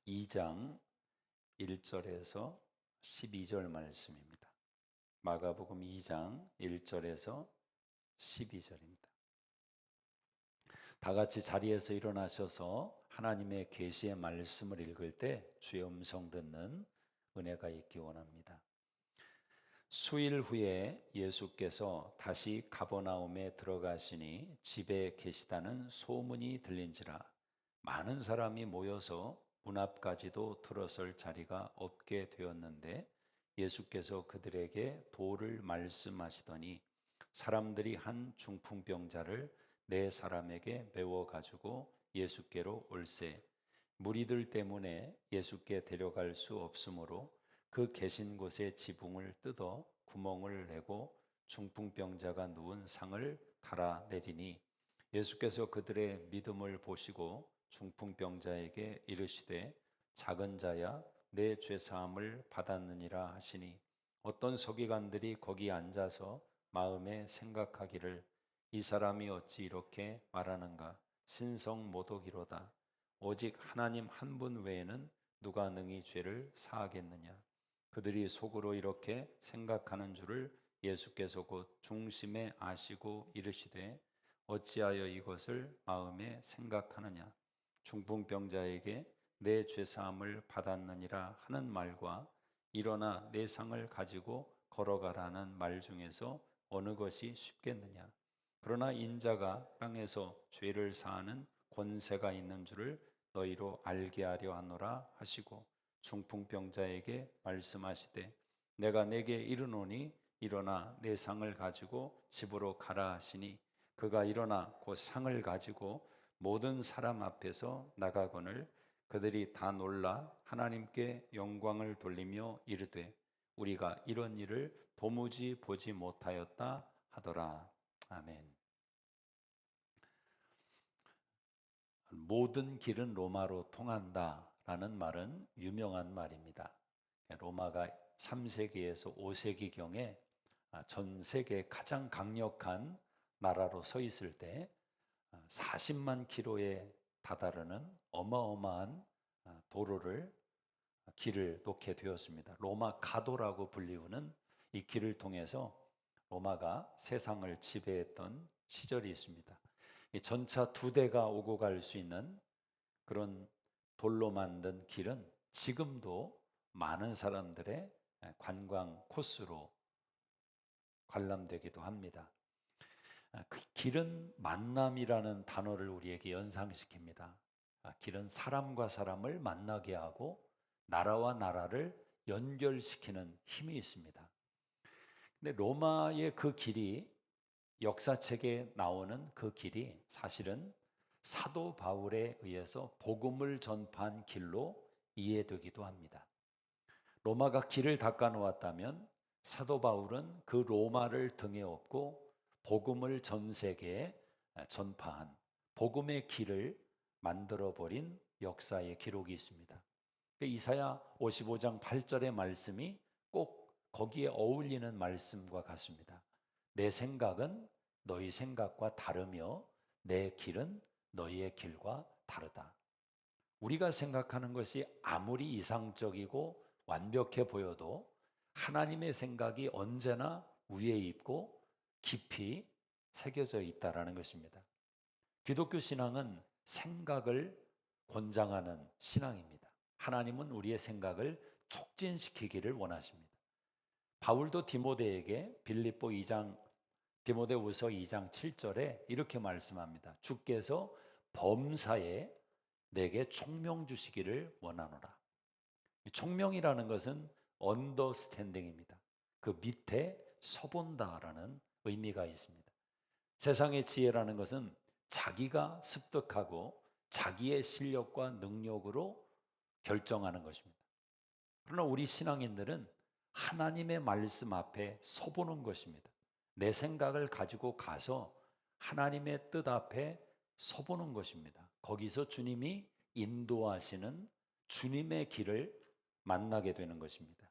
2장 1절에서 12절 말씀입니다. 마가복음 2장 1절에서 12절입니다. 다 같이 자리에서 일어나셔서 하나님의 계시의 말씀을 읽을 때 주의 음성 듣는 은혜가 있기 원합니다. 수일 후에 예수께서 다시 가버나움에 들어가시니 집에 계시다는 소문이 들린지라 많은 사람이 모여서 문 앞까지도 들어설 자리가 없게 되었는데 예수께서 그들에게 도를 말씀하시더니 사람들이 한 중풍병자를 네 사람에게 메워 가지고 예수께로 올세 무리들 때문에 예수께 데려갈 수 없으므로 그 계신 곳의 지붕을 뜯어 구멍을 내고 중풍병자가 누운 상을 달아내리니 예수께서 그들의 믿음을 보시고 중풍병자에게 이르시되 작은 자야 내 죄사함을 받았느니라 하시니 어떤 서기관들이 거기 앉아서 마음에 생각하기를 이 사람이 어찌 이렇게 말하는가 신성모독이로다 오직 하나님 한 분 외에는 누가 능히 죄를 사하겠느냐 그들이 속으로 이렇게 생각하는 줄을 예수께서 곧 중심에 아시고 이르시되 어찌하여 이것을 마음에 생각하느냐 중풍병자에게 내 죄사함을 받았느니라 하는 말과 일어나 내 상을 가지고 걸어가라는 말 중에서 어느 것이 쉽겠느냐 그러나 인자가 땅에서 죄를 사하는 권세가 있는 줄을 너희로 알게 하려 하노라 하시고 중풍병자에게 말씀하시되 내가 내게 이르노니 일어나 내 상을 가지고 집으로 가라 하시니 그가 일어나 그 상을 가지고 모든 사람 앞에서 나가거늘 그들이 다 놀라 하나님께 영광을 돌리며 이르되 우리가 이런 일을 도무지 보지 못하였다 하더라. 아멘. 모든 길은 로마로 통한다라는 말은 유명한 말입니다. 로마가 3세기에서 5세기경에 전 세계 가장 강력한 나라로 서 있을 때 40만 킬로에 다다르는 어마어마한 도로를 길을 놓게 되었습니다. 로마 가도라고 불리우는 이 길을 통해서 로마가 세상을 지배했던 시절이 있습니다. 이 전차 2대가 오고 갈 수 있는 그런 돌로 만든 길은 지금도 많은 사람들의 관광 코스로 관람되기도 합니다. 그 길은 만남이라는 단어를 우리에게 연상시킵니다. 길은 사람과 사람을 만나게 하고 나라와 나라를 연결시키는 힘이 있습니다. 근데 로마의 그 길이 역사책에 나오는 그 길이 사실은 사도 바울에 의해서 복음을 전파한 길로 이해되기도 합니다. 로마가 길을 닦아 놓았다면 사도 바울은 그 로마를 등에 업고 복음을 전 세계에 전파한 복음의 길을 만들어 버린 역사의 기록이 있습니다. 이사야 55장 8절의 말씀이 꼭 거기에 어울리는 말씀과 같습니다. 내 생각은 너희 생각과 다르며 내 길은 너희의 길과 다르다. 우리가 생각하는 것이 아무리 이상적이고 완벽해 보여도 하나님의 생각이 언제나 위에 있고 깊이 새겨져 있다라는 것입니다. 기독교 신앙은 생각을 권장하는 신앙입니다. 하나님은 우리의 생각을 촉진시키기를 원하십니다. 바울도 디모데에게 빌립보 2장 디모데후서 2장 7절에 이렇게 말씀합니다. 주께서 범사에 내게 총명 주시기를 원하노라. 총명이라는 것은 언더스탠딩입니다. 그 밑에 서본다라는 의미가 있습니다. 세상의 지혜라는 것은 자기가 습득하고 자기의 실력과 능력으로 결정하는 것입니다. 그러나 우리 신앙인들은 하나님의 말씀 앞에 서보는 것입니다. 내 생각을 가지고 가서 하나님의 뜻 앞에 서보는 것입니다. 거기서 주님이 인도하시는 주님의 길을 만나게 되는 것입니다.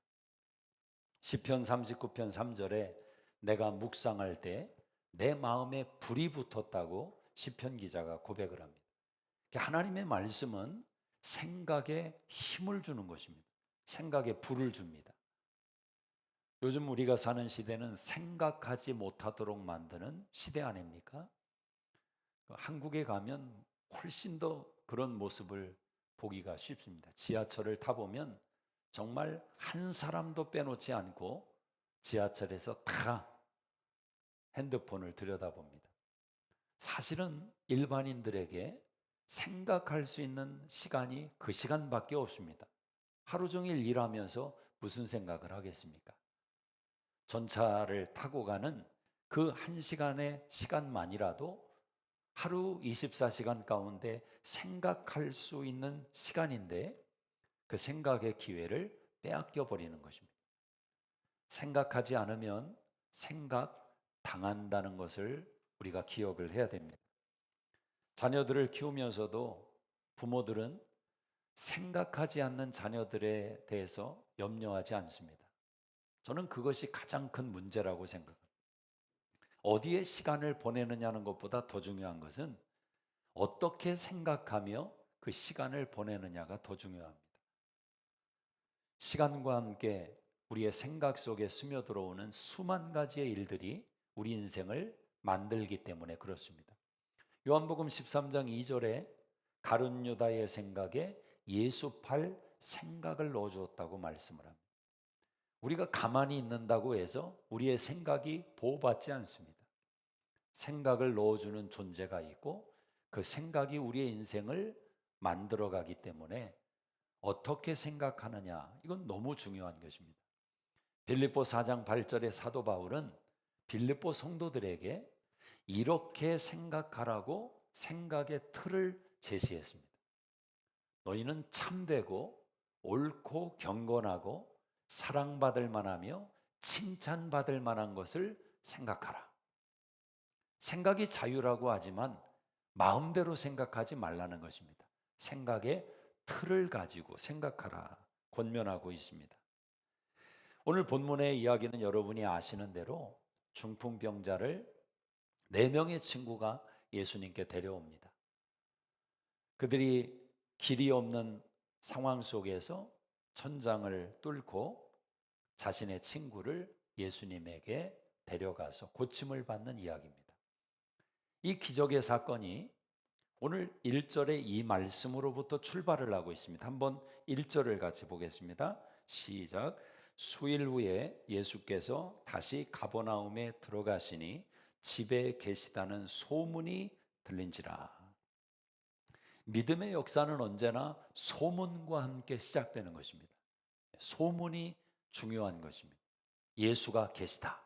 시편 39편 3절에 내가 묵상할 때 내 마음에 불이 붙었다고 시편 기자가 고백을 합니다. 하나님의 말씀은 생각에 힘을 주는 것입니다. 생각에 불을 줍니다. 요즘 우리가 사는 시대는 생각하지 못하도록 만드는 시대 아닙니까? 한국에 가면 훨씬 더 그런 모습을 보기가 쉽습니다. 지하철을 타보면 정말 한 사람도 빼놓지 않고 지하철에서 다 핸드폰을 들여다봅니다. 사실은 일반인들에게 생각할 수 있는 시간이 그 시간밖에 없습니다. 하루 종일 일하면서 무슨 생각을 하겠습니까? 전차를 타고 가는 그 한 시간의 시간만이라도 하루 24시간 가운데 생각할 수 있는 시간인데 그 생각의 기회를 빼앗겨 버리는 것입니다. 생각하지 않으면 생각 당한다는 것을 우리가 기억을 해야 됩니다. 자녀들을 키우면서도 부모들은 생각하지 않는 자녀들에 대해서 염려하지 않습니다. 저는 그것이 가장 큰 문제라고 생각합니다. 어디에 시간을 보내느냐는 것보다 더 중요한 것은 어떻게 생각하며 그 시간을 보내느냐가 더 중요합니다. 시간과 함께 우리의 생각 속에 스며들어오는 수만 가지의 일들이 우리 인생을 만들기 때문에 그렇습니다. 요한복음 13장 2절에 가룟 유다의 생각에 예수팔 생각을 넣어주었다고 말씀을 합니다. 우리가 가만히 있는다고 해서 우리의 생각이 보호받지 않습니다. 생각을 넣어주는 존재가 있고 그 생각이 우리의 인생을 만들어가기 때문에 어떻게 생각하느냐, 이건 너무 중요한 것입니다. 빌립보 4장 8절의 사도 바울은 빌립보 성도들에게 이렇게 생각하라고 생각의 틀을 제시했습니다. 너희는 참되고 옳고 경건하고 사랑받을 만하며 칭찬받을 만한 것을 생각하라. 생각이 자유라고 하지만 마음대로 생각하지 말라는 것입니다. 생각의 틀을 가지고 생각하라 권면하고 있습니다. 오늘 본문의 이야기는 여러분이 아시는 대로 중풍병자를 4명의 친구가 예수님께 데려옵니다. 그들이 길이 없는 상황 속에서 천장을 뚫고 자신의 친구를 예수님에게 데려가서 고침을 받는 이야기입니다. 이 기적의 사건이 오늘 1절의 이 말씀으로부터 출발을 하고 있습니다. 한번 1절을 같이 보겠습니다. 시작. 수일 후에 예수께서 다시 가버나움에 들어가시니 집에 계시다는 소문이 들린지라. 믿음의 역사는 언제나 소문과 함께 시작되는 것입니다. 소문이 중요한 것입니다. 예수가 계시다.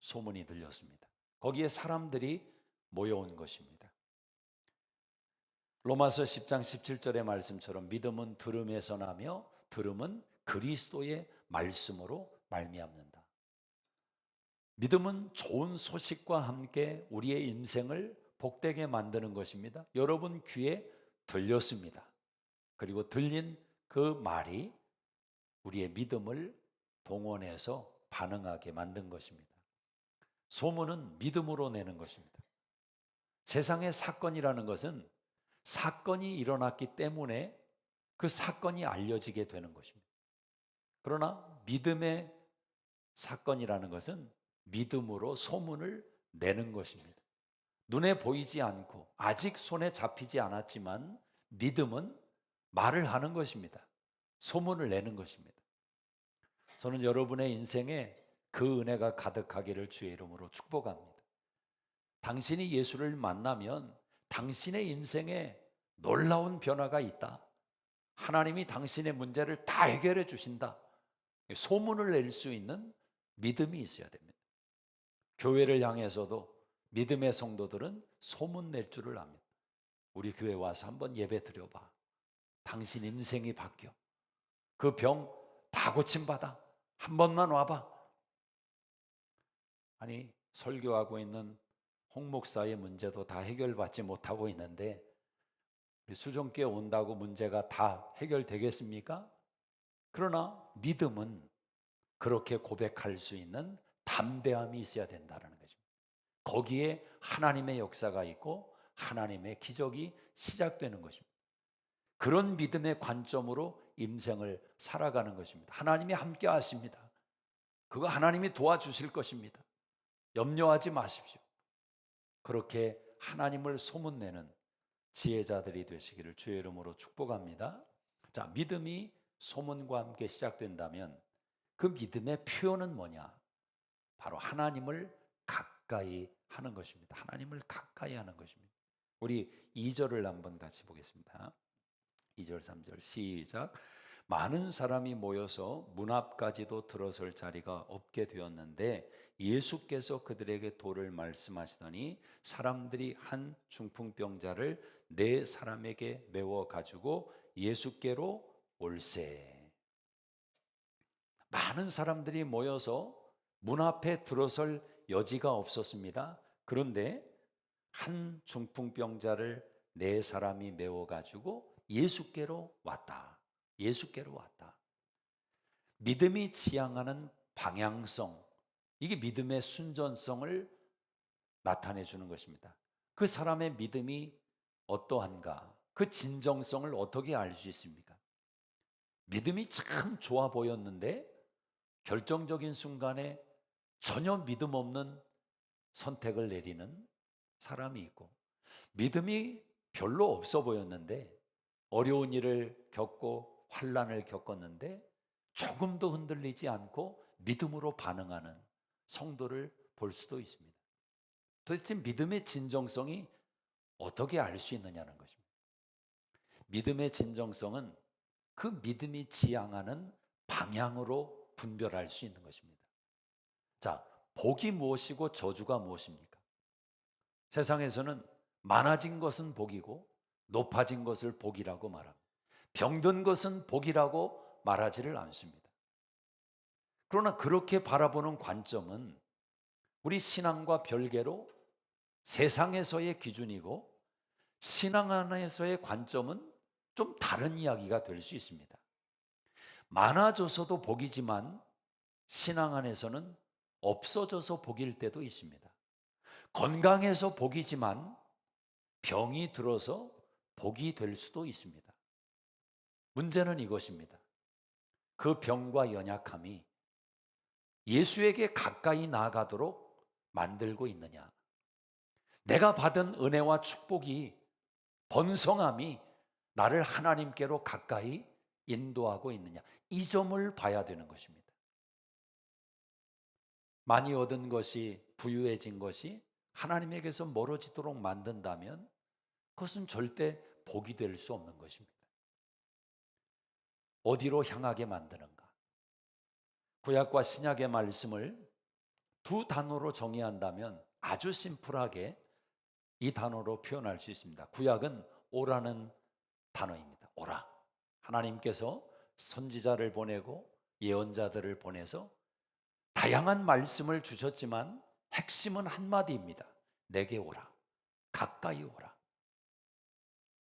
소문이 들렸습니다. 거기에 사람들이 모여온 것입니다. 로마서 10장 17절의 말씀처럼 믿음은 들음에서 나며 들음은 그리스도의 말씀으로 말미암는다. 믿음은 좋은 소식과 함께 우리의 인생을 복되게 만드는 것입니다. 여러분 귀에 들렸습니다. 그리고 들린 그 말이 우리의 믿음을 동원해서 반응하게 만든 것입니다. 소문은 믿음으로 내는 것입니다. 세상의 사건이라는 것은 사건이 일어났기 때문에 그 사건이 알려지게 되는 것입니다. 그러나 믿음의 사건이라는 것은 믿음으로 소문을 내는 것입니다. 눈에 보이지 않고 아직 손에 잡히지 않았지만 믿음은 말을 하는 것입니다. 소문을 내는 것입니다. 저는 여러분의 인생에 그 은혜가 가득하기를 주의 이름으로 축복합니다. 당신이 예수를 만나면 당신의 인생에 놀라운 변화가 있다. 하나님이 당신의 문제를 다 해결해 주신다. 소문을 낼 수 있는 믿음이 있어야 됩니다. 교회를 향해서도 믿음의 성도들은 소문 낼 줄을 압니다. 우리 교회 와서 한번 예배 드려봐. 당신 인생이 바뀌어. 그 병 다 고침받아. 한 번만 와봐. 아니, 설교하고 있는 홍 목사의 문제도 다 해결받지 못하고 있는데 수종교에 온다고 문제가 다 해결되겠습니까? 그러나 믿음은 그렇게 고백할 수 있는 담대함이 있어야 된다는 것입니다. 거기에 하나님의 역사가 있고 하나님의 기적이 시작되는 것입니다. 그런 믿음의 관점으로 인생을 살아가는 것입니다. 하나님이 함께 하십니다. 그거 하나님이 도와주실 것입니다. 염려하지 마십시오. 그렇게 하나님을 소문내는 지혜자들이 되시기를 주의 이름으로 축복합니다. 자, 믿음이 소문과 함께 시작된다면 그 믿음의 표현은 뭐냐? 바로 하나님을 가까이 하는 것입니다. 하나님을 가까이 하는 것입니다. 우리 2절을 한번 같이 보겠습니다. 2절 3절 시작. 많은 사람이 모여서 문 앞까지도 들어설 자리가 없게 되었는데 예수께서 그들에게 도를 말씀하시더니 사람들이 한 중풍병자를 네 사람에게 메워 가지고 예수께로 올세. 많은 사람들이 모여서 문 앞에 들어설 여지가 없었습니다. 그런데 한 중풍병자를 네 사람이 메워 가지고 예수께로 왔다. 예수께로 왔다. 믿음이 지향하는 방향성, 이게 믿음의 순전성을 나타내 주는 것입니다. 그 사람의 믿음이 어떠한가? 그 진정성을 어떻게 알 수 있습니까? 믿음이 참 좋아 보였는데 결정적인 순간에 전혀 믿음 없는 선택을 내리는 사람이 있고, 믿음이 별로 없어 보였는데 어려운 일을 겪고 환난을 겪었는데 조금도 흔들리지 않고 믿음으로 반응하는 성도를 볼 수도 있습니다. 도대체 믿음의 진정성이 어떻게 알 수 있느냐는 것입니다. 믿음의 진정성은 그 믿음이 지향하는 방향으로 분별할 수 있는 것입니다. 자, 복이 무엇이고 저주가 무엇입니까? 세상에서는 많아진 것은 복이고 높아진 것을 복이라고 말합니다. 병든 것은 복이라고 말하지를 않습니다. 그러나 그렇게 바라보는 관점은 우리 신앙과 별개로 세상에서의 기준이고 신앙 안에서의 관점은 좀 다른 이야기가 될 수 있습니다. 많아져서도 복이지만 신앙 안에서는 없어져서 복일 때도 있습니다. 건강해서 복이지만 병이 들어서 복이 될 수도 있습니다. 문제는 이것입니다. 그 병과 연약함이 예수에게 가까이 나아가도록 만들고 있느냐? 내가 받은 은혜와 축복이, 번성함이 나를 하나님께로 가까이 인도하고 있느냐? 이 점을 봐야 되는 것입니다. 많이 얻은 것이, 부유해진 것이 하나님에게서 멀어지도록 만든다면 그것은 절대 복이 될 수 없는 것입니다. 어디로 향하게 만드는가? 구약과 신약의 말씀을 두 단어로 정의한다면 아주 심플하게 이 단어로 표현할 수 있습니다. 구약은 오라는 단어입니다. 오라. 하나님께서 선지자를 보내고 예언자들을 보내서 다양한 말씀을 주셨지만 핵심은 한마디입니다. 내게 오라. 가까이 오라.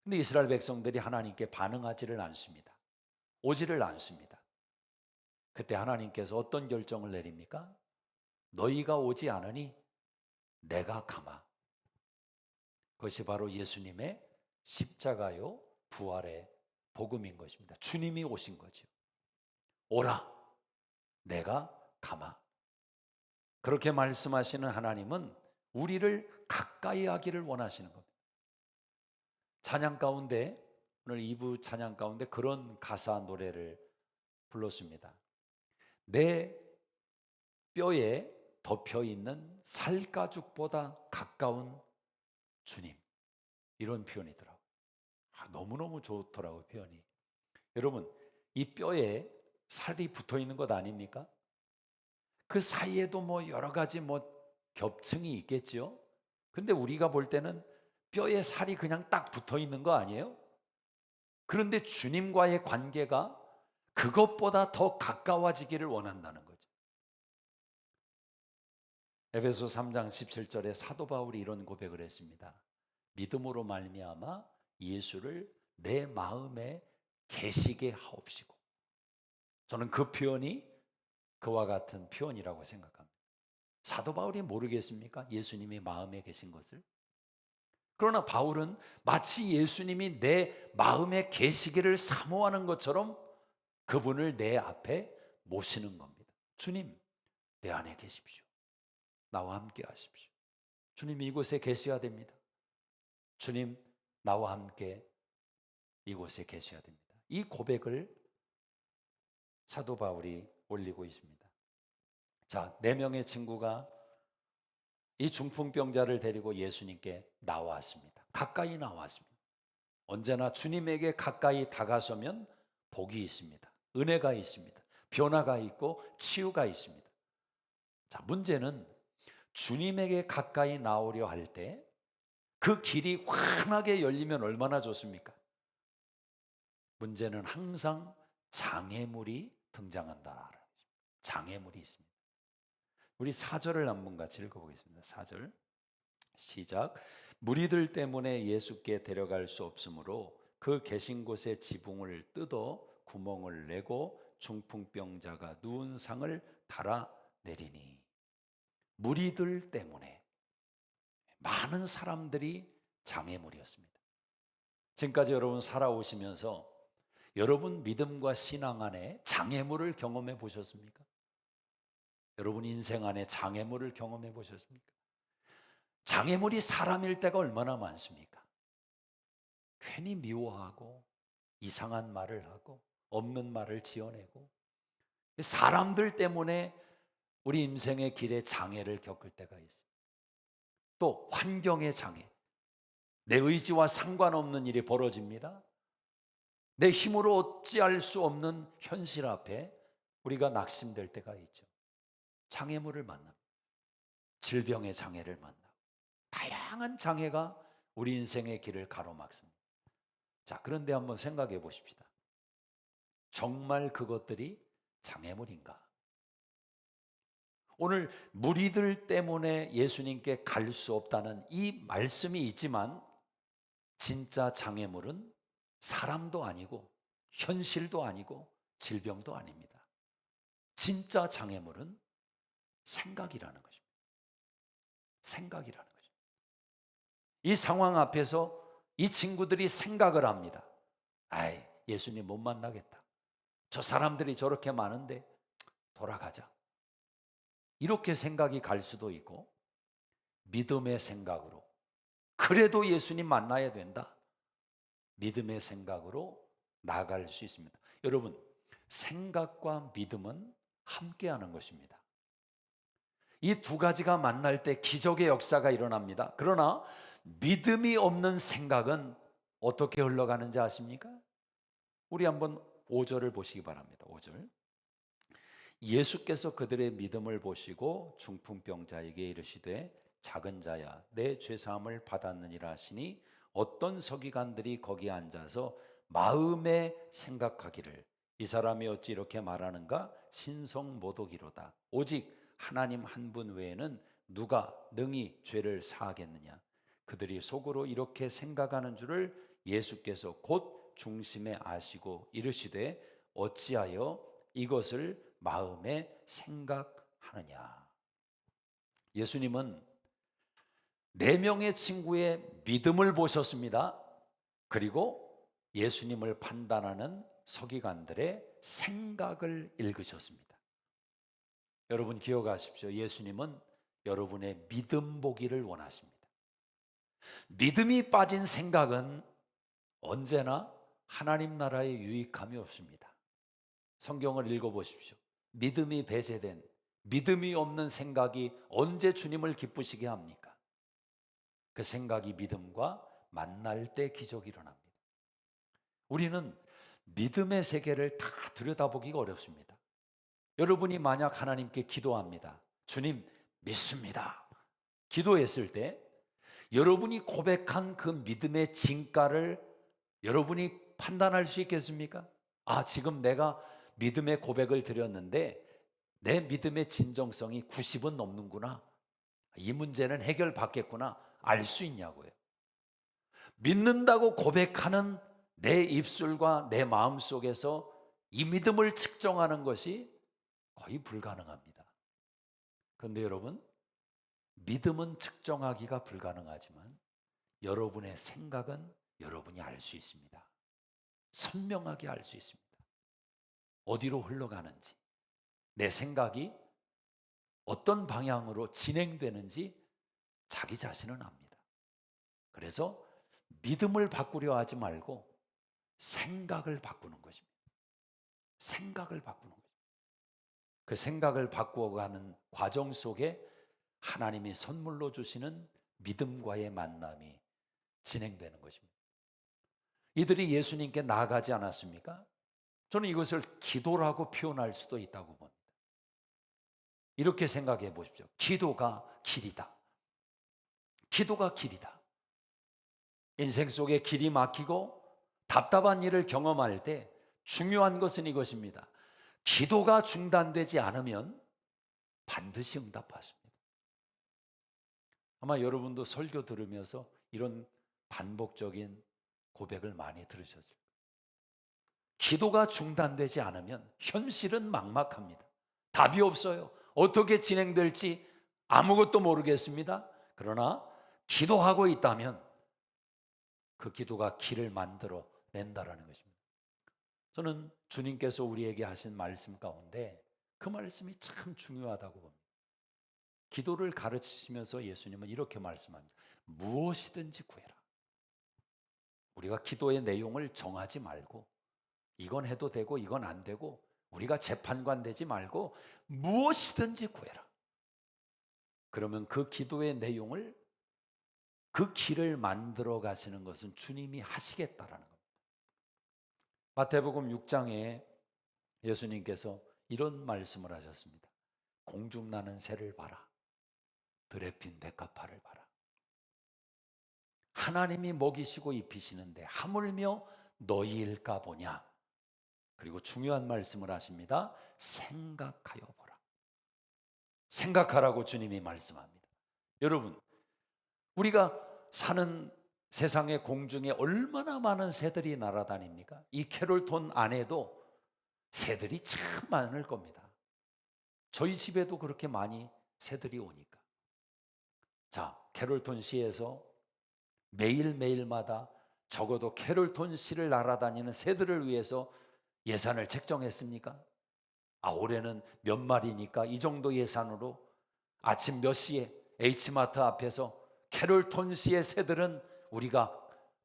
근데 이스라엘 백성들이 하나님께 반응하지를 않습니다. 오지를 않습니다. 그때 하나님께서 어떤 결정을 내립니까? 너희가 오지 않으니 내가 가마. 그것이 바로 예수님의 십자가요 부활의 복음인 것입니다. 주님이 오신 거죠. 오라, 내가 가마. 그렇게 말씀하시는 하나님은 우리를 가까이 하기를 원하시는 겁니다. 찬양 가운데, 오늘 2부 찬양 가운데 그런 가사 노래를 불렀습니다. 내 뼈에 덮여 있는 살가죽보다 가까운 주님. 이런 표현이더라고요. 너무너무 좋더라고요, 표현이. 여러분, 이 뼈에 살이 붙어 있는 것 아닙니까? 그 사이에도 뭐 여러 가지 뭐 겹층이 있겠죠. 근데 우리가 볼 때는 뼈에 살이 그냥 딱 붙어 있는 거 아니에요? 그런데 주님과의 관계가 그것보다 더 가까워지기를 원한다는 거죠. 에베소 3장 17절에 사도 바울이 이런 고백을 했습니다. 믿음으로 말미암아 예수를 내 마음에 계시게 하옵시고. 저는 그 표현이 그와 같은 표현이라고 생각합니다. 사도 바울이 모르겠습니까? 예수님이 마음에 계신 것을. 그러나 바울은 마치 예수님이 내 마음에 계시기를 사모하는 것처럼 그분을 내 앞에 모시는 겁니다. 주님, 내 안에 계십시오. 나와 함께 하십시오. 주님, 이곳에 계셔야 됩니다. 주님, 나와 함께 이곳에 계셔야 됩니다. 이 고백을 사도 바울이 올리고 있습니다. 자, 4명의 친구가 이 중풍병자를 데리고 예수님께 나왔습니다. 가까이 나왔습니다. 언제나 주님에게 가까이 다가서면 복이 있습니다. 은혜가 있습니다. 변화가 있고 치유가 있습니다. 자, 문제는 주님에게 가까이 나오려 할 때 그 길이 환하게 열리면 얼마나 좋습니까? 문제는 항상 장애물이 등장한다. 장애물이 있습니다. 우리 4절을 한번 같이 읽어보겠습니다. 4절 시작. 무리들 때문에 예수께 데려갈 수 없으므로 그 계신 곳에 지붕을 뜯어 구멍을 내고 중풍병자가 누운 상을 달아내리니, 무리들 때문에 많은 사람들이 장애물이었습니다. 지금까지 여러분 살아오시면서 여러분 믿음과 신앙 안에 장애물을 경험해 보셨습니까? 여러분 인생 안에 장애물을 경험해 보셨습니까? 장애물이 사람일 때가 얼마나 많습니까? 괜히 미워하고 이상한 말을 하고 없는 말을 지어내고, 사람들 때문에 우리 인생의 길에 장애를 겪을 때가 있어요. 또 환경의 장애, 내 의지와 상관없는 일이 벌어집니다. 내 힘으로 어찌할 수 없는 현실 앞에 우리가 낙심될 때가 있죠. 장애물을 만납니다. 질병의 장애를 만나고 다양한 장애가 우리 인생의 길을 가로막습니다. 자, 그런데 한번 생각해 보십시다. 정말 그것들이 장애물인가? 오늘 무리들 때문에 예수님께 갈 수 없다는 이 말씀이 있지만, 진짜 장애물은 사람도 아니고 현실도 아니고 질병도 아닙니다. 진짜 장애물은 생각이라는 것입니다. 생각이라는 것입니다. 이 상황 앞에서 이 친구들이 생각을 합니다. 아이, 예수님 못 만나겠다. 저 사람들이 저렇게 많은데 돌아가자. 이렇게 생각이 갈 수도 있고, 믿음의 생각으로 그래도 예수님 만나야 된다. 믿음의 생각으로 나아갈 수 있습니다. 여러분, 생각과 믿음은 함께하는 것입니다. 이 두 가지가 만날 때 기적의 역사가 일어납니다. 그러나 믿음이 없는 생각은 어떻게 흘러가는지 아십니까? 우리 한번 5절을 보시기 바랍니다. 5절. 예수께서 그들의 믿음을 보시고 중풍병자에게 이르시되 작은 자야, 내 죄사함을 받았느니라 하시니, 어떤 서기관들이 거기에 앉아서 마음에 생각하기를 이 사람이 어찌 이렇게 말하는가? 신성모독이로다. 오직 하나님 한 분 외에는 누가 능히 죄를 사하겠느냐? 그들이 속으로 이렇게 생각하는 줄을 예수께서 곧 중심에 아시고 이르시되 어찌하여 이것을 마음에 생각하느냐? 예수님은 4명의 친구의 믿음을 보셨습니다. 그리고 예수님을 판단하는 서기관들의 생각을 읽으셨습니다. 여러분 기억하십시오. 예수님은 여러분의 믿음 보기를 원하십니다. 믿음이 빠진 생각은 언제나 하나님 나라에 유익함이 없습니다. 성경을 읽어보십시오. 믿음이 배제된, 믿음이 없는 생각이 언제 주님을 기쁘시게 합니까? 그 생각이 믿음과 만날 때 기적이 일어납니다. 우리는 믿음의 세계를 다 들여다보기가 어렵습니다. 여러분이 만약 하나님께 기도합니다. 주님 믿습니다. 기도했을 때 여러분이 고백한 그 믿음의 진가를 여러분이 판단할 수 있겠습니까? 아, 지금 내가 믿음의 고백을 드렸는데 내 믿음의 진정성이 90은 넘는구나. 이 문제는 해결받겠구나. 알 수 있냐고요. 믿는다고 고백하는 내 입술과 내 마음 속에서 이 믿음을 측정하는 것이 거의 불가능합니다. 그런데 여러분, 믿음은 측정하기가 불가능하지만 여러분의 생각은 여러분이 알 수 있습니다. 선명하게 알 수 있습니다. 어디로 흘러가는지, 내 생각이 어떤 방향으로 진행되는지 자기 자신은 압니다. 그래서 믿음을 바꾸려 하지 말고 생각을 바꾸는 것입니다. 생각을 바꾸는 거죠. 그 생각을 바꾸어가는 과정 속에 하나님이 선물로 주시는 믿음과의 만남이 진행되는 것입니다. 이들이 예수님께 나아가지 않았습니까? 저는 이것을 기도라고 표현할 수도 있다고 봅니다. 이렇게 생각해 보십시오. 기도가 길이다. 기도가 길이다. 인생 속에 길이 막히고 답답한 일을 경험할 때 중요한 것은 이것입니다. 기도가 중단되지 않으면 반드시 응답받습니다. 아마 여러분도 설교 들으면서 이런 반복적인 고백을 많이 들으셨을 거예요. 기도가 중단되지 않으면 현실은 막막합니다. 답이 없어요. 어떻게 진행될지 아무것도 모르겠습니다. 그러나 기도하고 있다면 그 기도가 길을 만들어 낸다라는 것입니다. 저는 주님께서 우리에게 하신 말씀 가운데 그 말씀이 참 중요하다고 봅니다. 기도를 가르치시면서 예수님은 이렇게 말씀합니다. 무엇이든지 구해라. 우리가 기도의 내용을 정하지 말고 이건 해도 되고 이건 안 되고 우리가 재판관 되지 말고 무엇이든지 구해라. 그러면 그 기도의 내용을 그 길을 만들어 가시는 것은 주님이 하시겠다라는 겁니다. 마태복음 6장에 예수님께서 이런 말씀을 하셨습니다. 공중 나는 새를 봐라. 들에 핀 백합화를 봐라. 하나님이 먹이시고 입히시는데 하물며 너희일까 보냐. 그리고 중요한 말씀을 하십니다. 생각하여 보라. 생각하라고 주님이 말씀합니다. 여러분, 우리가 사는 세상의 공중에 얼마나 많은 새들이 날아다닙니까? 이 캐롤톤 안에도 새들이 참 많을 겁니다. 저희 집에도 그렇게 많이 새들이 오니까. 자, 캐롤톤 시에서 매일매일마다 적어도 캐롤톤 시를 날아다니는 새들을 위해서 예산을 책정했습니까? 올해는 몇 마리니까 이 정도 예산으로 아침 몇 시에 H마트 앞에서 캐롤톤 시의 새들은 우리가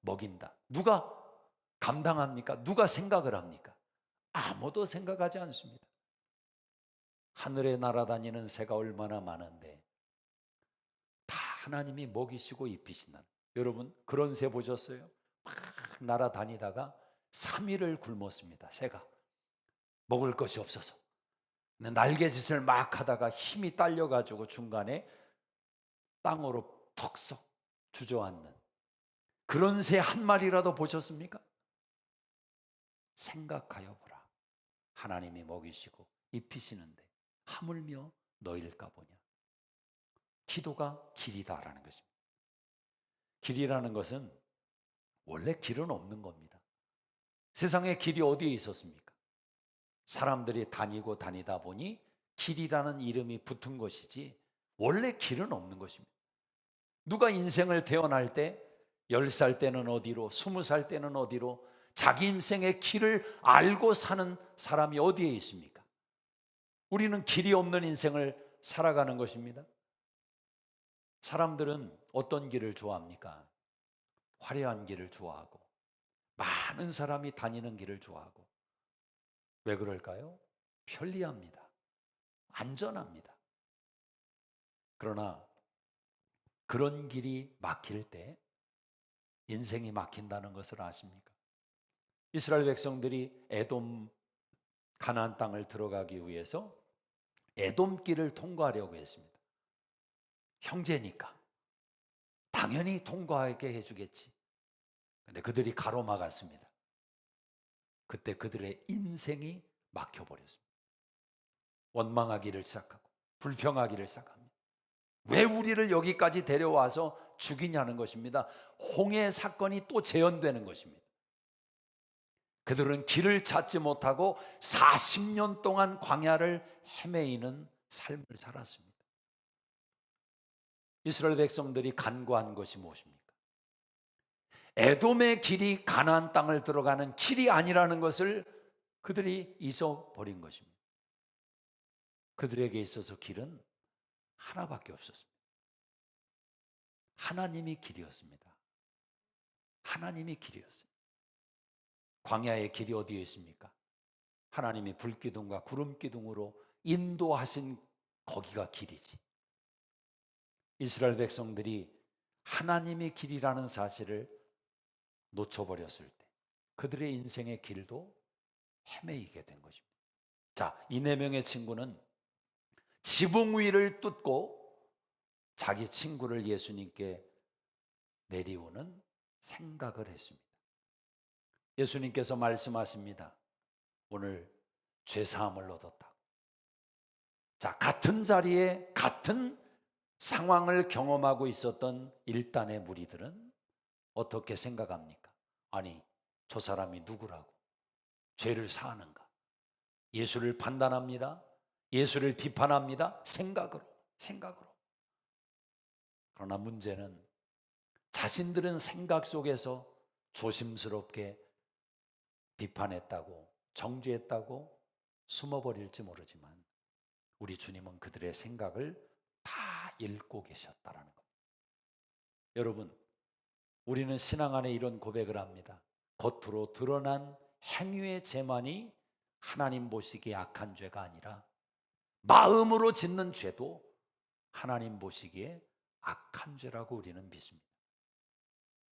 먹인다. 누가 감당합니까? 누가 생각을 합니까? 아무도 생각하지 않습니다. 하늘에 날아다니는 새가 얼마나 많은데 다 하나님이 먹이시고 입히신다는. 여러분 그런 새 보셨어요? 막 날아다니다가 3일을 굶었습니다. 새가 먹을 것이 없어서 날개짓을 막 하다가 힘이 딸려가지고 중간에 땅으로 턱썩 주저앉는 그런 새 한 마리라도 보셨습니까? 생각하여 보라. 하나님이 먹이시고 입히시는데 하물며 너일까 보냐. 기도가 길이다라는 것입니다. 길이라는 것은 원래 길은 없는 겁니다. 세상에 길이 어디에 있었습니까? 사람들이 다니고 다니다 보니 길이라는 이름이 붙은 것이지 원래 길은 없는 것입니다. 누가 인생을 태어날 때 10살 때는 어디로, 20살 때는 어디로 자기 인생의 길을 알고 사는 사람이 어디에 있습니까? 우리는 길이 없는 인생을 살아가는 것입니다. 사람들은 어떤 길을 좋아합니까? 화려한 길을 좋아하고 많은 사람이 다니는 길을 좋아하고. 왜 그럴까요? 편리합니다. 안전합니다. 그러나 그런 길이 막힐 때 인생이 막힌다는 것을 아십니까? 이스라엘 백성들이 에돔 가나안 땅을 들어가기 위해서 에돔 길을 통과하려고 했습니다. 형제니까 당연히 통과하게 해주겠지. 근데 그들이 가로막았습니다. 그때 그들의 인생이 막혀버렸습니다. 원망하기를 시작하고 불평하기를 시작합니다. 왜 우리를 여기까지 데려와서 죽이냐는 것입니다. 홍해 사건이 또 재현되는 것입니다. 그들은 길을 찾지 못하고 40년 동안 광야를 헤매이는 삶을 살았습니다. 이스라엘 백성들이 간구한 것이 무엇입니까? 에돔의 길이 가나안 땅을 들어가는 길이 아니라는 것을 그들이 잊어버린 것입니다. 그들에게 있어서 길은 하나밖에 없었습니다. 하나님이 길이었습니다. 하나님이 길이었어요. 광야의 길이 어디에 있습니까? 하나님이 불기둥과 구름기둥으로 인도하신 거기가 길이지. 이스라엘 백성들이 하나님의 길이라는 사실을 놓쳐버렸을 때 그들의 인생의 길도 헤매이게 된 것입니다. 자, 이 네 명의 친구는 지붕 위를 뚫고 자기 친구를 예수님께 내리오는 생각을 했습니다. 예수님께서 말씀하십니다. 오늘 죄사함을 얻었다. 자, 같은 자리에 같은 상황을 경험하고 있었던 일단의 무리들은 어떻게 생각합니까? 아니, 저 사람이 누구라고 죄를 사하는가? 예수를 판단합니다. 예수를 비판합니다. 생각으로. 그러나 문제는 자신들은 생각 속에서 조심스럽게 비판했다고, 정죄했다고 숨어버릴지 모르지만 우리 주님은 그들의 생각을 다 읽고 계셨다라는 겁니다. 여러분, 우리는 신앙 안에 이런 고백을 합니다. 겉으로 드러난 행위의 죄만이 하나님 보시기에 악한 죄가 아니라 마음으로 짓는 죄도 하나님 보시기에 악한 죄라고 우리는 믿습니다.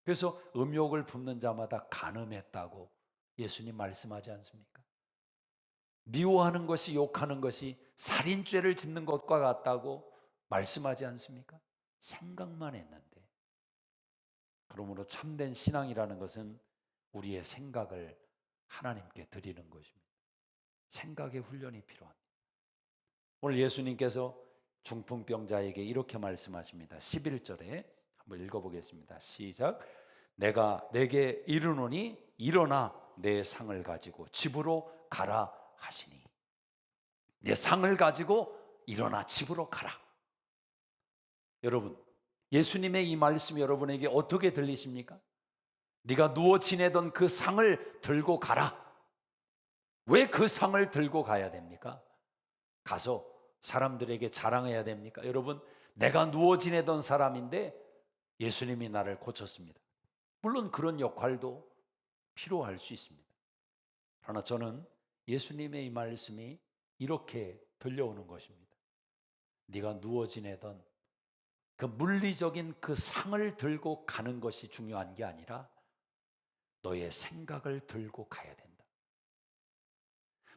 그래서 음욕을 품는 자마다 간음했다고 예수님 말씀하지 않습니까? 미워하는 것이, 욕하는 것이 살인죄를 짓는 것과 같다고 말씀하지 않습니까? 생각만 했는데. 그러므로 참된 신앙이라는 것은 우리의 생각을 하나님께 드리는 것입니다. 생각의 훈련이 필요합니다. 오늘 예수님께서 중풍병자에게 이렇게 말씀하십니다. 11절에 한번 읽어보겠습니다. 시작. 내가 내게 이르노니 일어나 내 상을 가지고 집으로 가라 하시니. 내 상을 가지고 일어나 집으로 가라. 여러분, 예수님의 이 말씀이 여러분에게 어떻게 들리십니까? 네가 누워 지내던 그 상을 들고 가라. 왜 그 상을 들고 가야 됩니까? 가서 사람들에게 자랑해야 됩니까? 여러분, 내가 누워 지내던 사람인데 예수님이 나를 고쳤습니다. 물론 그런 역할도 필요할 수 있습니다. 그러나 저는 예수님의 이 말씀이 이렇게 들려오는 것입니다. 네가 누워 지내던 그 물리적인 그 상을 들고 가는 것이 중요한 게 아니라 너의 생각을 들고 가야 된다.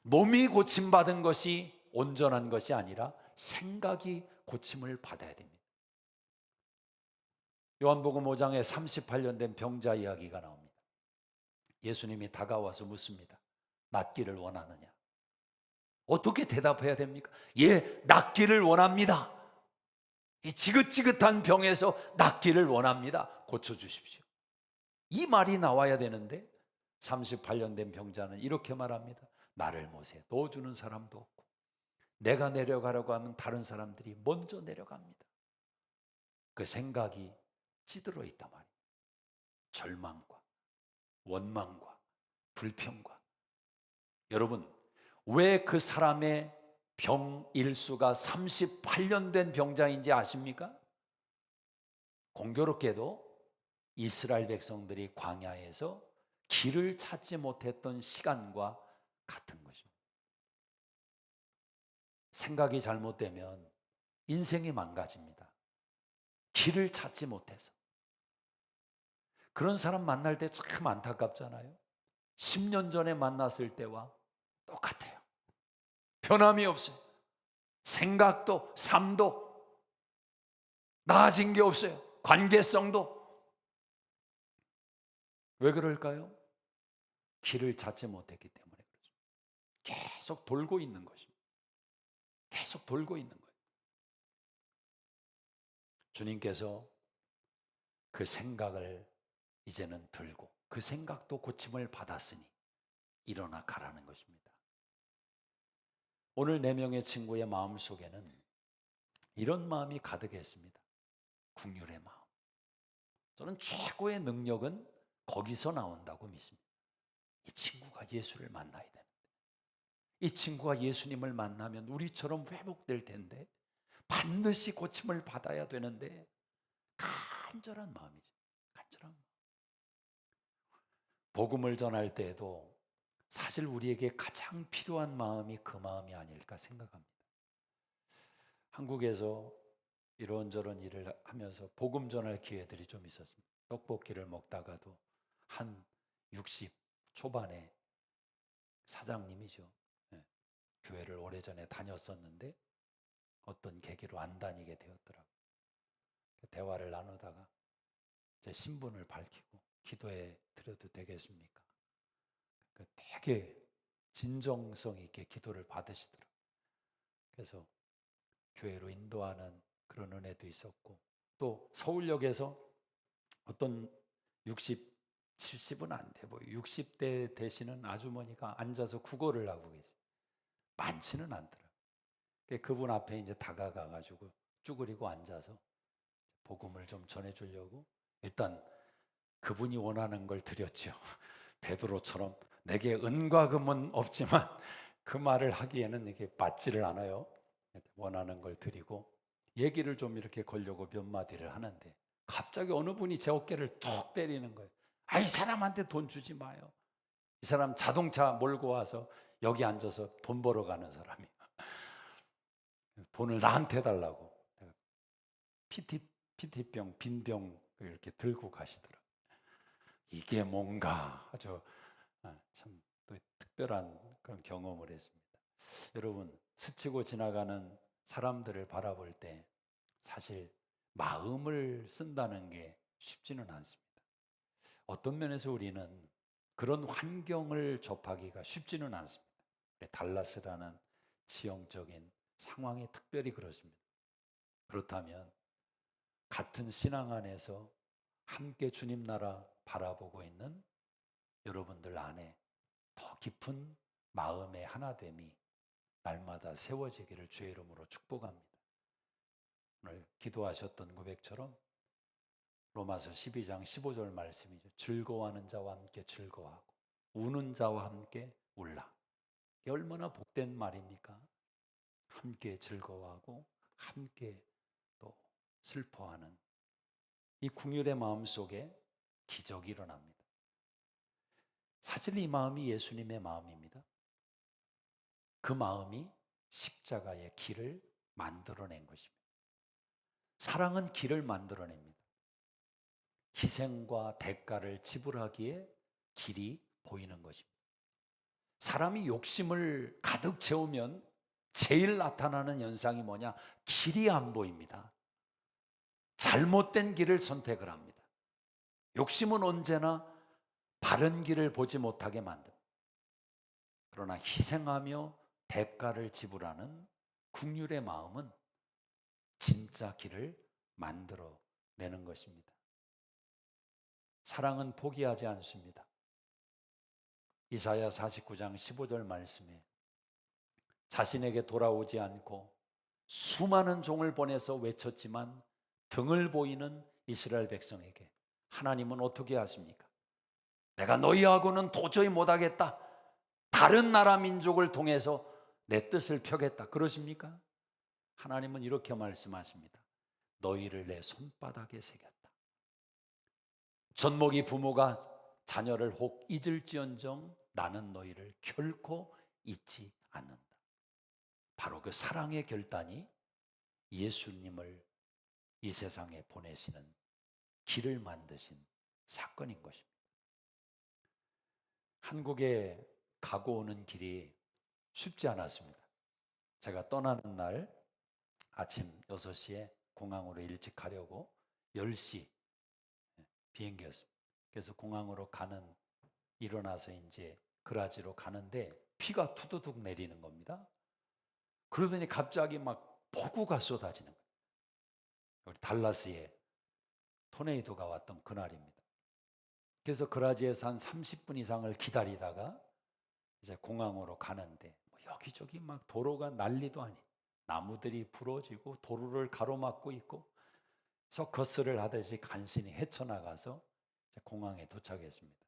몸이 고침받은 것이 온전한 것이 아니라 생각이 고침을 받아야 됩니다. 요한복음 5장에 38년 된 병자 이야기가 나옵니다. 예수님이 다가와서 묻습니다. 낫기를 원하느냐? 어떻게 대답해야 됩니까? 예, 낫기를 원합니다. 이 지긋지긋한 병에서 낫기를 원합니다. 고쳐주십시오. 이 말이 나와야 되는데 38년 된 병자는 이렇게 말합니다. 나를 못해 넣어주는 사람도 없고 내가 내려가려고 하면 다른 사람들이 먼저 내려갑니다. 그 생각이 찌들어 있단 말이에요. 절망과 원망과 불평과. 여러분, 왜 그 사람의 병 일수가 38년 된 병자인지 아십니까? 공교롭게도 이스라엘 백성들이 광야에서 길을 찾지 못했던 시간과 같은 것입니다. 생각이 잘못되면 인생이 망가집니다. 길을 찾지 못해서. 그런 사람 만날 때 참 안타깝잖아요. 10년 전에 만났을 때와 똑같아요. 변함이 없어요. 생각도 삶도 나아진 게 없어요. 관계성도. 왜 그럴까요? 길을 찾지 못했기 때문에 그렇죠. 계속 돌고 있는 것입니다. 계속 돌고 있는 거예요. 주님께서 그 생각을 이제는 들고 그 생각도 고침을 받았으니 일어나 가라는 것입니다. 오늘 4명의 친구의 마음속에는 이런 마음이 가득했습니다. 긍휼의 마음. 저는 최고의 능력은 거기서 나온다고 믿습니다. 이 친구가 예수를 만나야 되는데, 이 친구가 예수님을 만나면 우리처럼 회복될 텐데, 반드시 고침을 받아야 되는데, 간절한 마음이죠. 간절한 마음. 복음을 전할 때에도 사실 우리에게 가장 필요한 마음이 그 마음이 아닐까 생각합니다. 한국에서 이런저런 일을 하면서 복음 전할 기회들이 좀 있었습니다. 떡볶이를 먹다가도 한 60 초반에 사장님이죠. 예, 교회를 오래전에 다녔었는데 어떤 계기로 안 다니게 되었더라고요. 대화를 나누다가 제 신분을 밝히고 기도해 드려도 되겠습니까? 되게 진정성 있게 기도를 받으시더라고요. 그래서 교회로 인도하는 그런 은혜도 있었고, 또 서울역에서 어떤 60, 70은 안 돼 보여. 60대 되시는 아주머니가 앉아서 국어를 하고 계세요. 많지는 않더라고요. 그분 앞에 이제 다가가가지고 쭈그리고 앉아서 복음을 좀 전해주려고 일단 그분이 원하는 걸 드렸죠. 베드로처럼 내게 은과 금은 없지만 그 말을 하기에는 이게 맞지를 않아요. 원하는 걸 드리고 얘기를 좀 이렇게 걸려고 몇 마디를 하는데 갑자기 어느 분이 제 어깨를 툭 때리는 거예요. 아, 이 사람한테 돈 주지 마요. 이 사람 자동차 몰고 와서 여기 앉아서 돈 벌어 가는 사람이에요. 돈을 나한테 달라고. PT병, 빈병을 이렇게 들고 가시더라고요. 이게 뭔가 아주 참 또 특별한 그런 경험을 했습니다. 여러분, 스치고 지나가는 사람들을 바라볼 때 사실 마음을 쓴다는 게 쉽지는 않습니다. 어떤 면에서 우리는 그런 환경을 접하기가 쉽지는 않습니다. 달라스라는 지형적인 상황이 특별히 그렇습니다. 그렇다면 같은 신앙 안에서 함께 주님 나라 바라보고 있는 여러분들 안에 더 깊은 마음의 하나됨이 날마다 세워지기를 주의 이름으로 축복합니다. 오늘 기도하셨던 고백처럼 로마서 12장 15절 말씀이죠. 즐거워하는 자와 함께 즐거워하고 우는 자와 함께 울라. 이게 얼마나 복된 말입니까? 함께 즐거워하고 함께 또 슬퍼하는 이 궁율의 마음 속에 기적이 일어납니다. 사실 이 마음이 예수님의 마음입니다. 그 마음이 십자가의 길을 만들어낸 것입니다. 사랑은 길을 만들어냅니다. 희생과 대가를 지불하기에 길이 보이는 것입니다. 사람이 욕심을 가득 채우면 제일 나타나는 현상이 뭐냐? 길이 안 보입니다. 잘못된 길을 선택을 합니다. 욕심은 언제나 바른 길을 보지 못하게 만듭니다. 그러나 희생하며 대가를 지불하는 긍휼의 마음은 진짜 길을 만들어 내는 것입니다. 사랑은 포기하지 않습니다. 이사야 49장 15절 말씀에 자신에게 돌아오지 않고 수많은 종을 보내서 외쳤지만 등을 보이는 이스라엘 백성에게 하나님은 어떻게 하십니까? 내가 너희하고는 도저히 못하겠다. 다른 나라 민족을 통해서 내 뜻을 펴겠다. 그러십니까? 하나님은 이렇게 말씀하십니다. 너희를 내 손바닥에 새겼다. 젖먹이 부모가 자녀를 혹 잊을지언정 나는 너희를 결코 잊지 않는다. 바로 그 사랑의 결단이 예수님을 이 세상에 보내시는 길을 만드신 사건인 것입니다. 한국에 가고 오는 길이 쉽지 않았습니다. 제가 떠나는 날 아침 6시에 공항으로 일찍 가려고 10시 비행기였습니다. 그래서 공항으로 일어나서 이제 그라지로 가는데 비가 투두둑 내리는 겁니다. 그러더니 갑자기 막 폭우가 쏟아지는 거예요. 우리 달라스에 토네이도가 왔던 그날입니다. 그래서 그라지에서 한 30분 이상을 기다리다가 이제 공항으로 가는데 여기저기 막 도로가 난리도 아니. 나무들이 부러지고 도로를 가로막고 있고, 그래서 거스를 하듯이 간신히 헤쳐나가서 공항에 도착했습니다.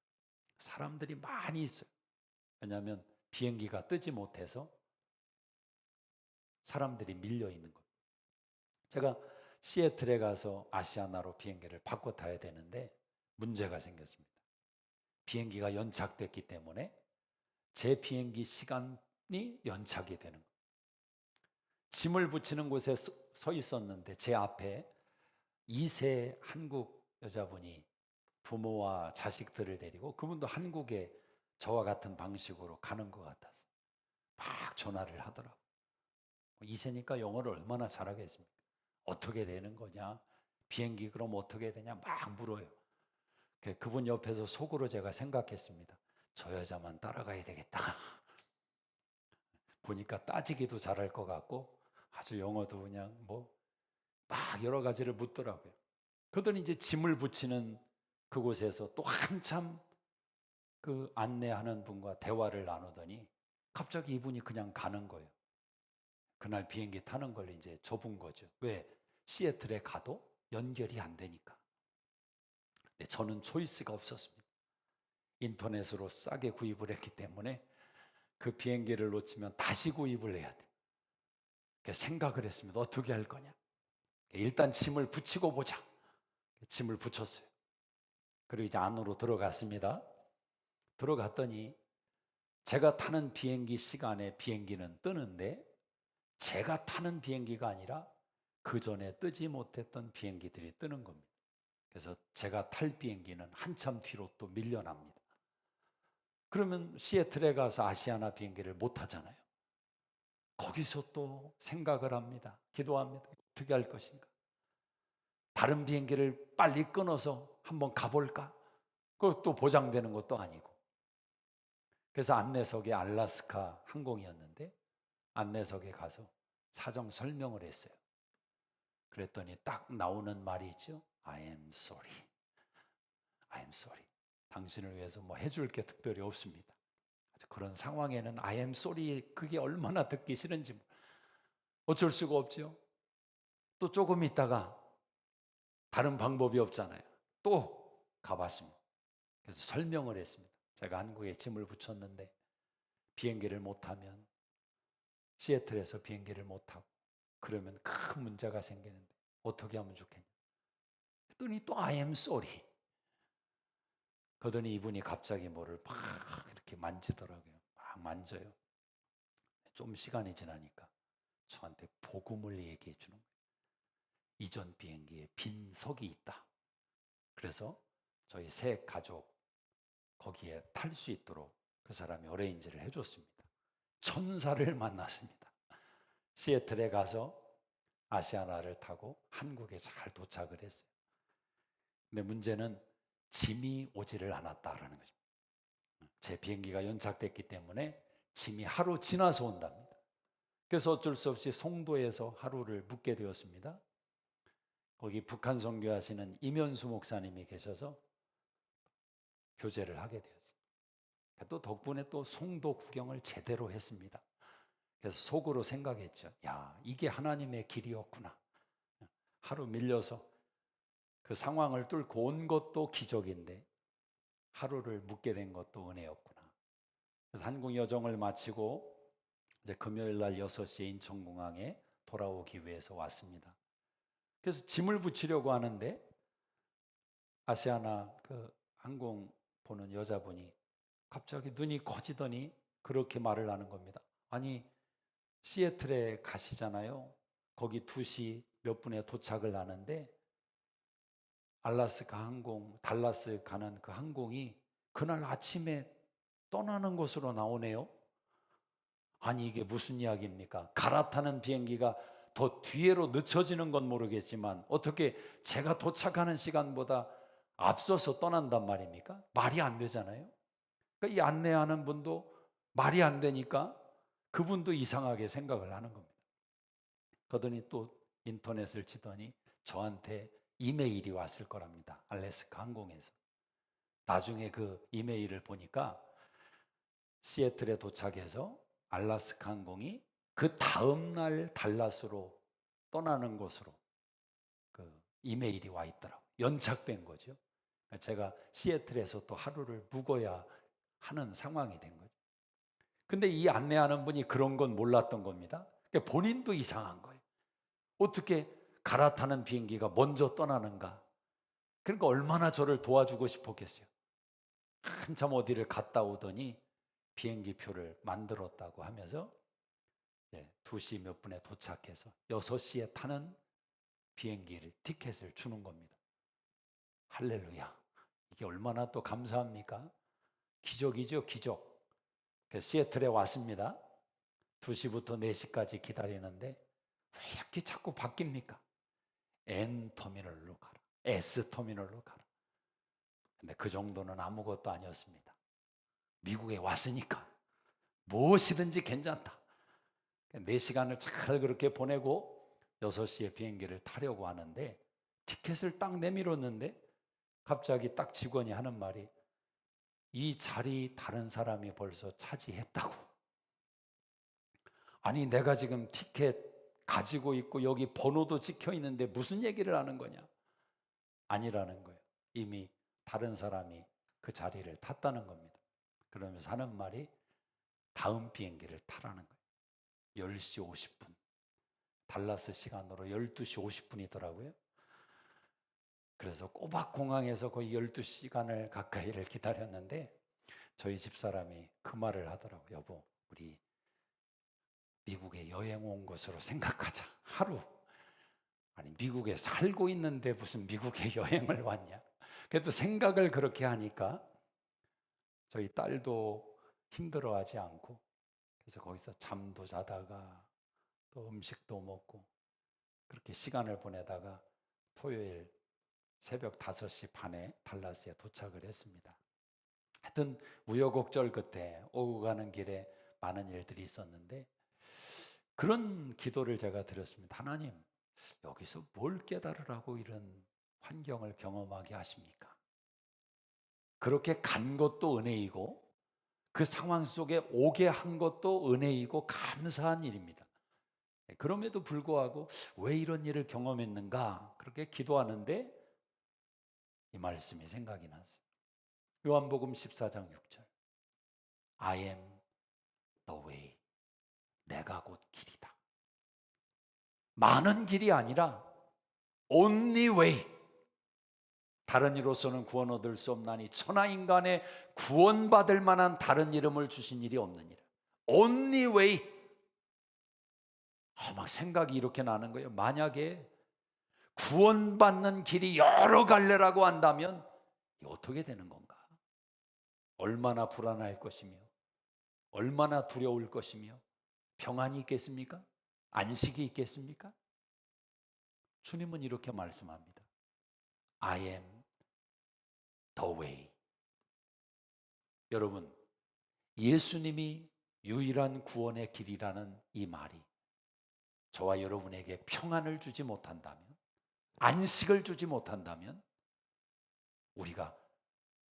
사람들이 많이 있어요. 왜냐하면 비행기가 뜨지 못해서 사람들이 밀려 있는 거예요. 제가 시애틀에 가서 아시아나로 비행기를 바꿔 타야 되는데 문제가 생겼습니다. 비행기가 연착됐기 때문에 제 비행기 시간이 연착이 되는 거예요. 짐을 붙이는 곳에 서 있었는데 제 앞에 2세 한국 여자분이 부모와 자식들을 데리고, 그분도 한국에 저와 같은 방식으로 가는 것 같아서 막 전화를 하더라고요. 2세니까 영어를 얼마나 잘하겠습니까? 어떻게 되는 거냐? 비행기 그럼 어떻게 되냐? 막 물어요. 그분 옆에서 속으로 제가 생각했습니다. 저 여자만 따라가야 되겠다. 보니까 따지기도 잘할 것 같고 아주 영어도 그냥 막 여러 가지를 묻더라고요. 그러더니 이제 짐을 붙이는 그곳에서 또 한참 그 안내하는 분과 대화를 나누더니 갑자기 이분이 그냥 가는 거예요. 그날 비행기 타는 걸 이제 접은 거죠. 왜? 시애틀에 가도 연결이 안 되니까. 근데 저는 초이스가 없었습니다. 인터넷으로 싸게 구입을 했기 때문에 그 비행기를 놓치면 다시 구입을 해야 돼. 그래서 생각을 했습니다. 어떻게 할 거냐? 일단 짐을 붙이고 보자. 짐을 붙였어요. 그리고 이제 안으로 들어갔습니다. 들어갔더니 제가 타는 비행기 시간에 비행기는 뜨는데 제가 타는 비행기가 아니라 그 전에 뜨지 못했던 비행기들이 뜨는 겁니다. 그래서 제가 탈 비행기는 한참 뒤로 또 밀려납니다. 그러면 시애틀에 가서 아시아나 비행기를 못 타잖아요. 거기서 또 생각을 합니다. 기도합니다. 어떻게 할 것인가? 다른 비행기를 빨리 끊어서 한번 가볼까? 그것도 보장되는 것도 아니고. 그래서 안내석에 알래스카 항공이었는데 안내석에 가서 사정 설명을 했어요. 그랬더니 딱 나오는 말이 있죠. I am sorry. I am sorry. 당신을 위해서 해줄 게 특별히 없습니다. 그런 상황에는 I am sorry 그게 얼마나 듣기 싫은지 어쩔 수가 없죠. 또 조금 있다가 다른 방법이 없잖아요. 또 가봤습니다. 그래서 설명을 했습니다. 제가 한국에 짐을 붙였는데 비행기를 못 타면 시애틀에서 비행기를 못 타고 그러면 큰 문제가 생기는데 어떻게 하면 좋겠냐. 그랬더니 또 I am sorry. 그러더니 이분이 갑자기 뭐를 막 이렇게 만지더라고요. 막 만져요. 좀 시간이 지나니까 저한테 복음을 얘기해 주는 거예요. 이전 비행기에 빈 석이 있다. 그래서 저희 세 가족 거기에 탈 수 있도록 그 사람이 어레인지를 해줬습니다. 천사를 만났습니다. 시애틀에 가서 아시아나를 타고 한국에 잘 도착을 했어요. 근데 문제는 짐이 오지를 않았다라는 거죠. 제 비행기가 연착됐기 때문에 짐이 하루 지나서 온답니다. 그래서 어쩔 수 없이 송도에서 하루를 묵게 되었습니다. 거기 북한 선교하시는 이면수 목사님이 계셔서 교제를 하게 되었어요. 또 덕분에 또 송도 구경을 제대로 했습니다. 그래서 속으로 생각했죠. 야, 이게 하나님의 길이었구나. 하루 밀려서 그 상황을 뚫고 온 것도 기적인데 하루를 묵게 된 것도 은혜였구나. 그래서 한국 여정을 마치고 이제 금요일 날 6시에 인천공항에 돌아오기 위해서 왔습니다. 그래서 짐을 붙이려고 하는데 아시아나 그 항공 보는 여자분이 갑자기 눈이 커지더니 그렇게 말을 하는 겁니다. 아니, 시애틀에 가시잖아요. 거기 2시 몇 분에 도착을 하는데 알래스카 항공, 달라스 가는 그 항공이 그날 아침에 떠나는 것으로 나오네요. 아니, 이게 무슨 이야기입니까? 갈아타는 비행기가 더 뒤로 늦춰지는 건 모르겠지만 어떻게 제가 도착하는 시간보다 앞서서 떠난단 말입니까? 말이 안 되잖아요. 그러니까 이 안내하는 분도 말이 안 되니까 그분도 이상하게 생각을 하는 겁니다. 그러더니 또 인터넷을 치더니 저한테 이메일이 왔을 거랍니다. 알래스카 항공에서. 나중에 그 이메일을 보니까 시애틀에 도착해서 알래스카 항공이 그 다음 날 달라스로 떠나는 것으로 그 이메일이 와 있더라고요. 연착된 거죠. 제가 시애틀에서 또 하루를 묵어야 하는 상황이 된 거죠. 근데 이 안내하는 분이 그런 건 몰랐던 겁니다. 그러니까 본인도 이상한 거예요. 어떻게 갈아타는 비행기가 먼저 떠나는가? 그러니까 얼마나 저를 도와주고 싶었겠어요. 한참 어디를 갔다 오더니 비행기 표를 만들었다고 하면서 2시 몇 분에 도착해서 6시에 타는 비행기를 티켓을 주는 겁니다. 할렐루야. 이게 얼마나 또 감사합니까? 기적이죠, 기적. 그래서 시애틀에 왔습니다. 2시부터 4시까지 기다리는데 왜 이렇게 자꾸 바뀝니까? N터미널로 가라, S터미널로 가라. 근데 그 정도는 아무것도 아니었습니다. 미국에 왔으니까 무엇이든지 괜찮다. 4시간을 잘 그렇게 보내고 6시에 비행기를 타려고 하는데 티켓을 딱 내밀었는데 갑자기 딱 직원이 하는 말이, 이 자리 다른 사람이 벌써 차지했다고. 아니 내가 지금 티켓 가지고 있고 여기 번호도 찍혀 있는데 무슨 얘기를 하는 거냐? 아니라는 거예요. 이미 다른 사람이 그 자리를 탔다는 겁니다. 그러면서 하는 말이 다음 비행기를 타라는 거예요. 10시 50분. 달라스 시간으로 12시 50분이더라고요. 그래서 꼬박 공항에서 거의 12시간을 가까이를 기다렸는데 저희 집사람이 그 말을 하더라고요. 여보, 우리 미국에 여행 온 것으로 생각하자. 하루. 아니 미국에 살고 있는데 무슨 미국에 여행을 왔냐. 그래도 생각을 그렇게 하니까 저희 딸도 힘들어하지 않고, 그래서 거기서 잠도 자다가 또 음식도 먹고 그렇게 시간을 보내다가 토요일 새벽 5시 반에 달라스에 도착을 했습니다. 하여튼 우여곡절 끝에 오고 가는 길에 많은 일들이 있었는데 그런 기도를 제가 드렸습니다. 하나님, 여기서 뭘 깨달으라고 이런 환경을 경험하게 하십니까? 그렇게 간 것도 은혜이고 그 상황 속에 오게 한 것도 은혜이고 감사한 일입니다. 그럼에도 불구하고 왜 이런 일을 경험했는가 그렇게 기도하는데 이 말씀이 생각이 났어요. 요한복음 14장 6절. I am the way. 내가 곧 길이다. 많은 길이 아니라 only way. 다른 이로서는 구원 얻을 수 없나니 천하 인간의 구원받을 만한 다른 이름을 주신 일이 없느니라. only way. 막 생각이 이렇게 나는 거예요. 만약에 구원받는 길이 여러 갈래라고 한다면 어떻게 되는 건가? 얼마나 불안할 것이며 얼마나 두려울 것이며 평안이 있겠습니까? 안식이 있겠습니까? 주님은 이렇게 말씀합니다. I am the way. 여러분, 예수님이 유일한 구원의 길이라는 이 말이 저와 여러분에게 평안을 주지 못한다면, 안식을 주지 못한다면 우리가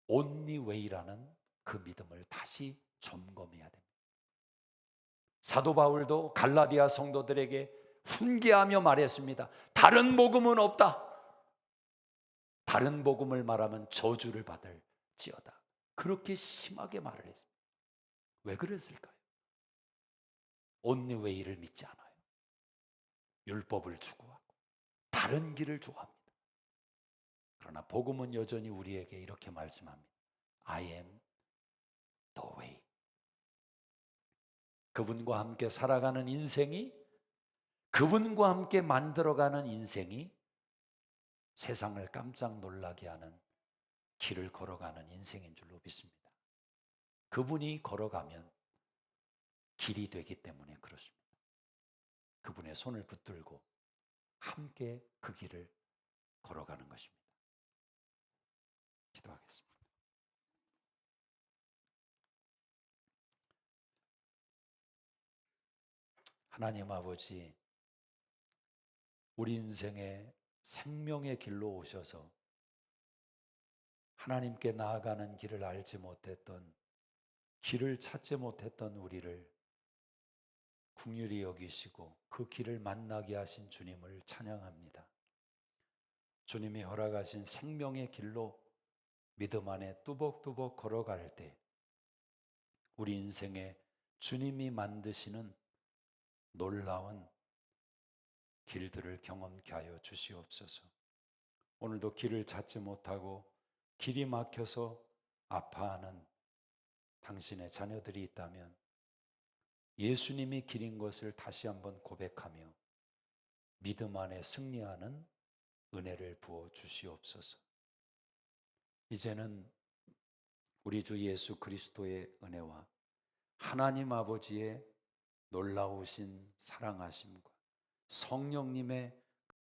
only way라는 그 믿음을 다시 점검해야 됩니다. 사도 바울도 갈라디아 성도들에게 훈계하며 말했습니다. 다른 복음은 없다. 다른 복음을 말하면 저주를 받을지어다. 그렇게 심하게 말을 했습니다. 왜 그랬을까요? only way를 믿지 않아요. 율법을 추구하고 다른 길을 좋아합니다. 그러나 복음은 여전히 우리에게 이렇게 말씀합니다. I am the way. 그분과 함께 살아가는 인생이, 그분과 함께 만들어가는 인생이 세상을 깜짝 놀라게 하는 길을 걸어가는 인생인 줄로 믿습니다. 그분이 걸어가면 길이 되기 때문에 그렇습니다. 그분의 손을 붙들고 함께 그 길을 걸어가는 것입니다. 기도하겠습니다. 하나님 아버지, 우리 인생의 생명의 길로 오셔서 하나님께 나아가는 길을 알지 못했던, 길을 찾지 못했던 우리를 긍휼히 여기시고 그 길을 만나게 하신 주님을 찬양합니다. 주님이 허락하신 생명의 길로 믿음 안에 뚜벅뚜벅 걸어갈 때 우리 인생에 주님이 만드시는 놀라운 길들을 경험케 하여 주시옵소서. 오늘도 길을 찾지 못하고 길이 막혀서 아파하는 당신의 자녀들이 있다면 예수님이 길인 것을 다시 한번 고백하며 믿음 안에 승리하는 은혜를 부어 주시옵소서. 이제는 우리 주 예수 그리스도의 은혜와 하나님 아버지의 놀라우신 사랑하심과 성령님의